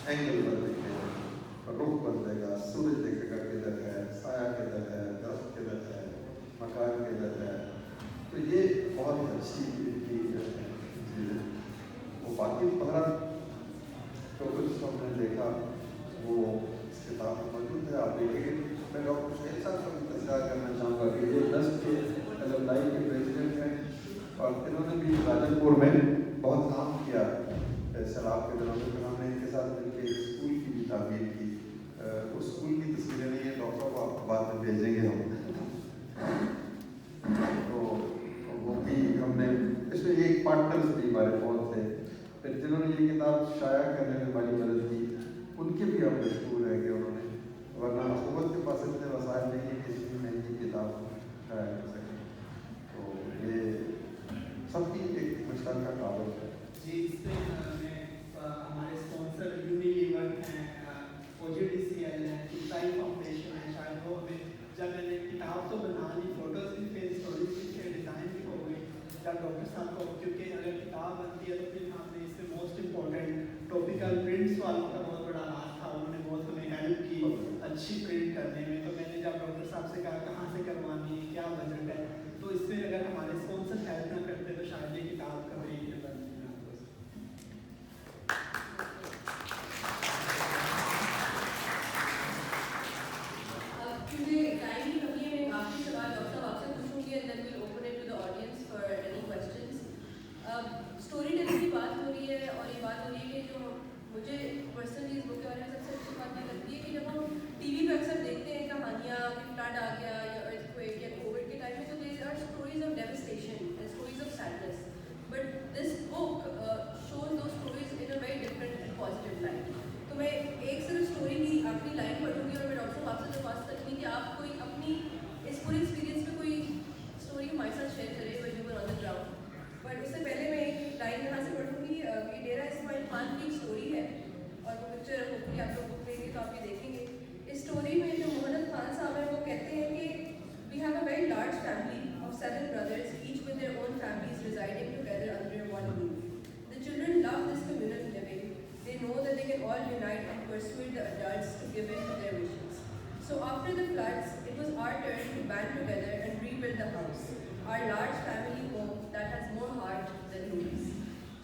Angle पर दिखेगा, रुख बदलेगा, सूरज दिखेगा किधर है, साया किधर है, दरख्त किधर है, मकान किधर है। तो ये बहुत अच्छी इनकी चीज़ है। वो बाकी भारत तो कुछ हमने देखा वो इस किताब में मौजूद है, आप देखेंगे। मैं डॉक्टर शहीद साहब का इंतजार करना चाहूँगा कि ये नस्ल के अलमलाई के प्रेसिडेंट हैं और इन्होंने भी राजनपुर में बहुत काम किया सैलाब के दिनों में। फिर हमने इनके साथ मिलकर एक स्कूल की भी तामीर की। उस स्कूल की तस्वीरें नहीं है डॉक्टर को आपको बाद में भेजेंगे हम। तो वो भी हमने इसमें एक पार्टनर्स भी हमारे बहुत थे, फिर जिन्होंने ये किताब शाया करने में हमारी मदद की, उनके भी हम मशहूर है कि उन्होंने, वरना हुकूमत के पास इतने वसाइल नहीं है कि इतनी महंगी किताब शाया कर सकें। तो ये सबकी एक मुश्तरका काबल है जी। इसमें हमारे स्पॉन्सर यूनिलीवर हैं, OGDCL है, इसाई फाउंडेशन है। शायद वो हमें जब मैंने किताब तो बना ली, फोटोज भी थे, स्टोरीज भी थे, डिज़ाइन भी हो गई, जब डॉक्टर साहब को, क्योंकि अगर किताब बनती है तो फिर हमने इसमें मोस्ट इम्पोर्टेंट टॉपिकल प्रिंट्स वालों का बहुत बड़ा हाथ था, उन्होंने बहुत हमें हेल्प की अच्छी प्रिंट करने में। तो मैंने जब डॉक्टर साहब से कहा कहाँ से करवानी है, क्या बजट है, तो इसमें अगर हमारे स्पॉन्सर हेल्प ना करते तो शायद ये किताब कभी बनती ना। स्टोरी टेलिंग की बात हो रही है और ये बात हो रही है कि जो मुझे पर्सनली इस बुक के बारे में सबसे अच्छी बात ये लगती है कि जब हम टीवी पे अक्सर देखते हैं कहानियाँ कि फ्लड आ गया या अर्थक्वेक या कोविड के टाइम में, तो there are stories of devastation and stories of sadness, but this book shows two stories in a very different and positive light. तो मैं एक सिर्फ स्टोरी की आखिरी लाइन पढ़ूंगी और मैं डॉक्टर साहब आपसे दरख्वास्त करूँगी कि आप कोई अपनी इस पूरे एक्सपीरियंस में कोई स्टोरी हमारे साथ शेयर करें when you were on the ground. But उससे पहले मैं एक लाइन यहाँ से पढ़ूँगी कि डेरा इस्माइल खान की स्टोरी है और वो पिक्चर होपफुली आप लोग बुक लेंगे तो आप ये देखेंगे। इस स्टोरी में जो मोहम्मद खान साहब हैं वो कहते हैं कि we have a very large family of 7 brothers, each with their own families residing together under one roof. The children love this communal living. They know that they can all unite and persuade the adults to give in to their wishes. So after the floods, it was our turn to band together and rebuild the house, our large family home that has more heart than rules.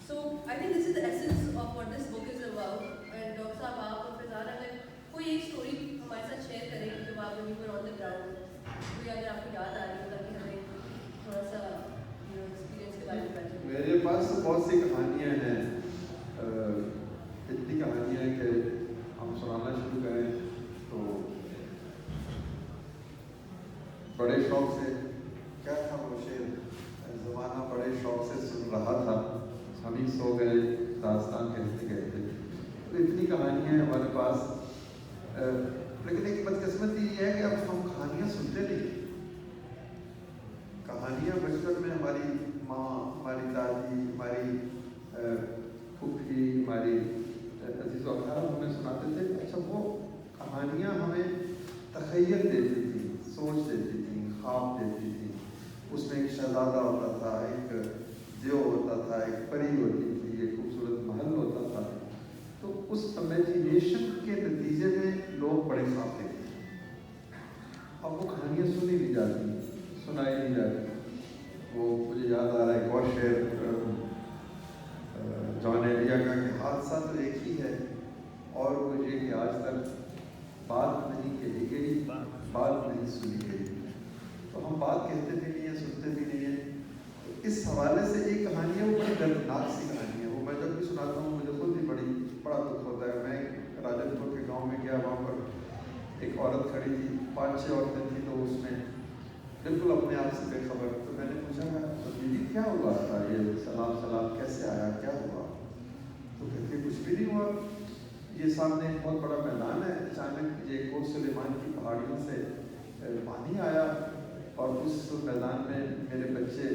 So I think this is the essence of what this book is about. And Dr. Saab, आप और फिजान अगर कोई एक story हमारे साथ share करेंगे जब आप when you were on the ground, कोई अगर आपको याद आ रही हो ताकि हमें थोड़ा सा एक्सपीरियंस के बारे में पता चले। मेरे पास तो बहुत सी कहानियाँ हैं, इतनी कहानियाँ हैं कि हम सुनाना शुरू करें तो बड़े शौक से, क्या था वो शेर, ज़माना बड़े शौक से सुन रहा था, हम ही सो गए दास्तान कहते कहते। तो इतनी कहानियाँ हैं हमारे पास, लेकिन एक बदकिस्मती ये है कि अब हम कहानियाँ सुनते नहीं। कहानियाँ बचपन में हमारी माँ, हमारी दादी, हमारी फूफी, हमारी अजीज़ वग़ैरह हमें सुनाते थे। अच्छा, वो कहानियाँ हमें तख़य्युल देती थी, सोच देती थी, ख्वाब देती थी। उसमें एक शहज़ादा होता था, एक दियो होता था, एक परी होती थी, एक खूबसूरत महल होता था। तो उस इमेजिनेशन के नतीजे में लोग बड़े ख्वाब देखते हैं। अब वो कहानियाँ सुनी नहीं जाती, सुनाई नहीं जाती। वो मुझे याद आ रहा है एक और शेर जॉन एलिया का कि हादसा तो एक ही है और वो ये कि आज तक बात नहीं कही गई, बात नहीं सुनी गई। तो हम बात कहते भी नहीं है, सुनते भी नहीं है। तो इस हवाले से एक कहानी है, वो बड़ी दर्दनाक सी कहानी है। वो मैं जब भी सुनाता हूँ मुझे खुद भी बड़ा दुख होता है। मैं राजनपुर के गांव में गया, वहाँ पर एक औरत खड़ी थी, 5-6 औरतें थी, तो उसमें बिल्कुल अपने आप से बेखबर। तो मैंने पूछा तो दीदी क्या हुआ था, ये सलाम कैसे आया, क्या हुआ? तो कहते कुछ भी नहीं हुआ, ये सामने एक बहुत बड़ा मैदान है, अचानक ये कोट सुलेमान की पहाड़ियों से पानी आया और उस मैदान में मेरे बच्चे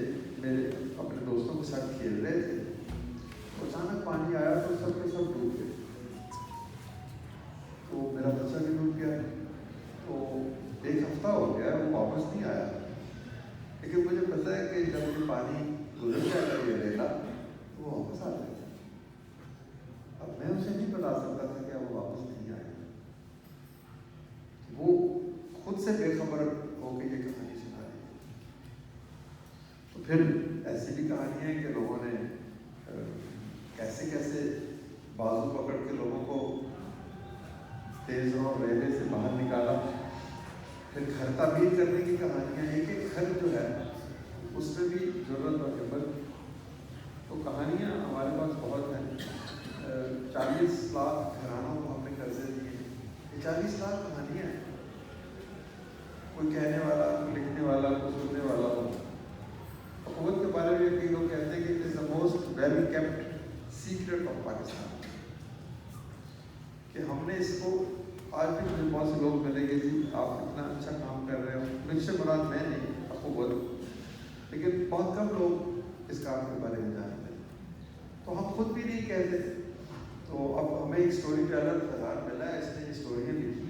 मेरे अपने दोस्तों के साथ खेल रहे थे। अचानक पानी आया तो सब के सब डूब गए। तो मेरा बच्चा भी डूब गया। तो 1 हफ्ता हो गया, वो वापस नहीं आया। लेकिन मुझे पता है कि जब ये पानी गुजर जाएगा ये रेला, तो वो वापस आ जाएगा। अब मैं उसे नहीं बता सकता था कि वो से बेखबर हो के ये कहानी सुना रही है। तो फिर ऐसी भी कहानियाँ हैं कि लोगों ने कैसे कैसे बाजू पकड़ के लोगों को तेज़ और रेले से बाहर निकाला। फिर घर तामीर करने की कहानियाँ, एक एक घर जो है उसमें भी ज़रूरत और हिम्मत। तो कहानियाँ हमारे पास बहुत हैं। 40 लाख घरानों को हमने कर्जे दिए। ये 40 लाख कहानियाँ हैं। कोई कहने वाला, कोई लिखने वाला, कोई सुनने वाला हो। हुकूमत के बारे में कई लोग कहते हैं कि it is the most well kept secret of Pakistan, कि हमने इसको, आज भी मुझे बहुत से लोग मिलेंगे जी आप इतना अच्छा काम कर रहे हो, मुझसे मुराद मैं नहीं, आपको बोल, लेकिन बहुत कम लोग इस काम के बारे में जानते हैं। तो हम खुद भी नहीं कहते। तो अब हमें एक स्टोरी टेलर फरहान मिला है, इसने ये स्टोरियाँ लिखी